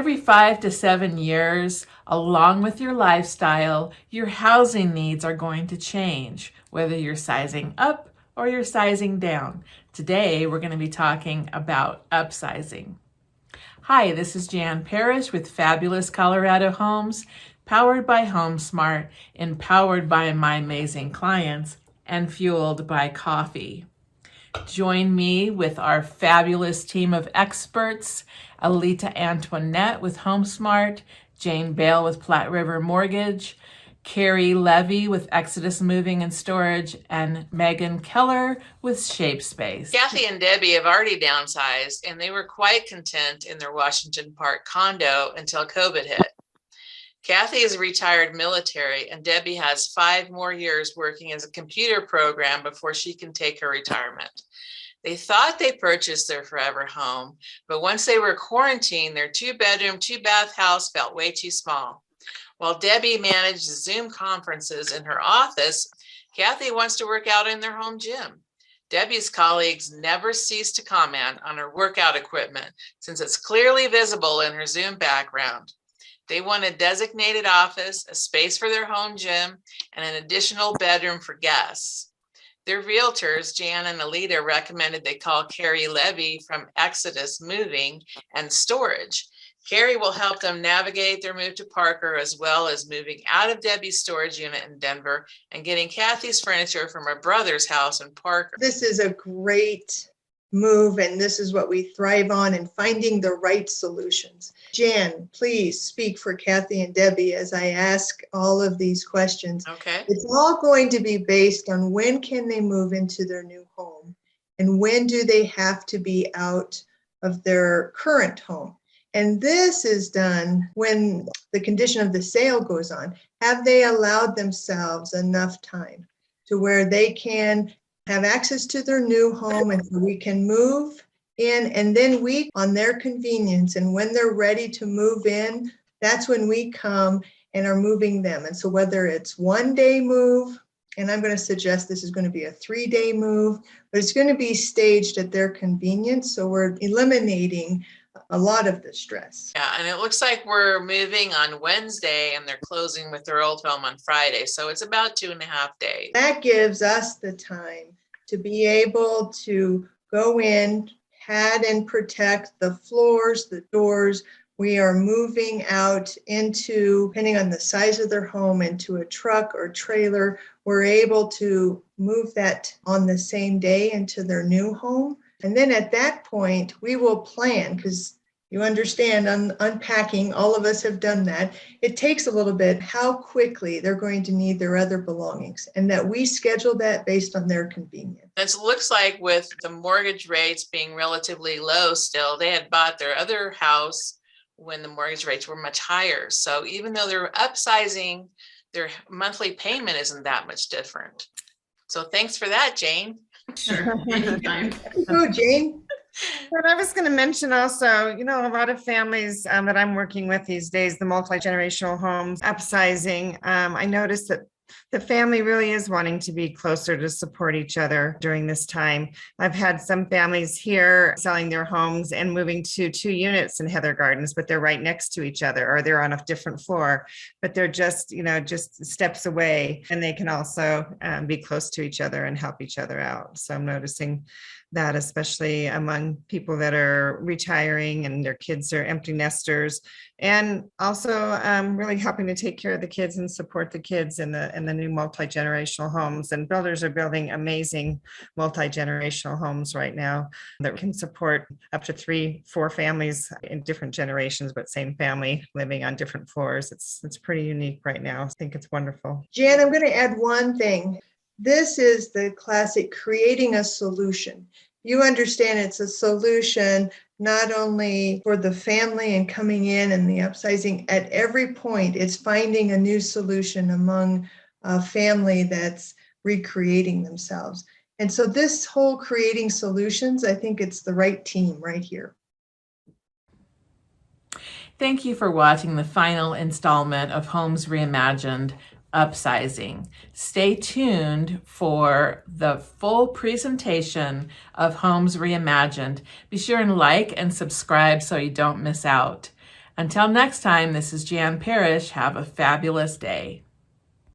Every 5 to 7 years, along with your lifestyle, your housing needs are going to change, whether you're sizing up or you're sizing down. Today, we're going to be talking about upsizing. Hi, this is Jayne Parrish with Fabulous Colorado Homes, powered by HomeSmart, empowered by my amazing clients, and fueled by coffee. Join me with our fabulous team of experts, Aleta Antionette with HomeSmart, Jayne Bale with Platte River Mortgage, Carrie Levy with Exodus Moving and Storage, and Maegan Keller with ShapeSpace. Kathy and Debbie have already downsized, and they were quite content in their Washington Park condo until COVID hit. Kathy is a retired military, and Debbie has 5 more years working as a computer program before she can take her retirement. They thought they purchased their forever home, but once they were quarantined, their 2-bedroom, 2-bath house felt way too small. While Debbie managed Zoom conferences in her office, Kathy wants to work out in their home gym. Debbie's colleagues never cease to comment on her workout equipment since it's clearly visible in her Zoom background. They want a designated office, a space for their home gym, and an additional bedroom for guests. Their realtors, Jan and Aleta, recommended they call Carrie Levy from Exodus Moving and Storage. Carrie will help them navigate their move to Parker, as well as moving out of Debbie's storage unit in Denver and getting Kathy's furniture from her brother's house in Parker. This is a great move, and this is what we thrive on, in finding the right solutions. Jan, please speak for Kathy and Debbie as I ask all of these questions. Okay. It's all going to be based on when can they move into their new home and when do they have to be out of their current home. And this is done when the condition of the sale goes on. Have they allowed themselves enough time to where they can have access to their new home, and so we can move in, and then we, on their convenience, and when they're ready to move in, that's when we come and are moving them. And so whether it's 1-day move, and I'm going to suggest this is going to be a 3-day move, but it's going to be staged at their convenience, so we're eliminating a lot of the stress. Yeah, and it looks like we're moving on Wednesday and they're closing with their old home on Friday. So it's about 2.5 days. That gives us the time to be able to go in, pad and protect the floors, the doors. We are moving out into, depending on the size of their home, into a truck or trailer. We're able to move that on the same day into their new home. And then at that point, we will plan, because you understand, unpacking, all of us have done that. It takes a little bit, how quickly they're going to need their other belongings, and that we schedule that based on their convenience. It looks like with the mortgage rates being relatively low still, they had bought their other house when the mortgage rates were much higher. So even though they're upsizing, their monthly payment isn't that much different. So thanks for that, Jayne. Sure, anytime. Oh, Jayne. But I was going to mention also, a lot of families that I'm working with these days, the multi-generational homes, upsizing. I noticed that the family really is wanting to be closer to support each other during this time. I've had some families here selling their homes and moving to 2 units in Heather Gardens, but they're right next to each other, or they're on a different floor, but they're just steps away, and they can also be close to each other and help each other out. So I'm noticing that, especially among people that are retiring and their kids are empty nesters, and also really helping to take care of the kids and support the kids in the new multi-generational homes. And builders are building amazing multi-generational homes right now that can support up to 3-4 families in different generations, but same family living on different floors. It's pretty unique right now. I think it's wonderful. Jan, I'm going to add one thing. This is the classic creating a solution. You understand it's a solution not only for the family and coming in and the upsizing. At every point, it's finding a new solution among a family that's recreating themselves. And so this whole creating solutions, I think it's the right team right here. Thank you for watching the final installment of Homes Reimagined, Upsizing. Stay tuned for the full presentation of Homes Reimagined. Be sure and like and subscribe so you don't miss out. Until next time, this is Jan Parrish. Have a fabulous day.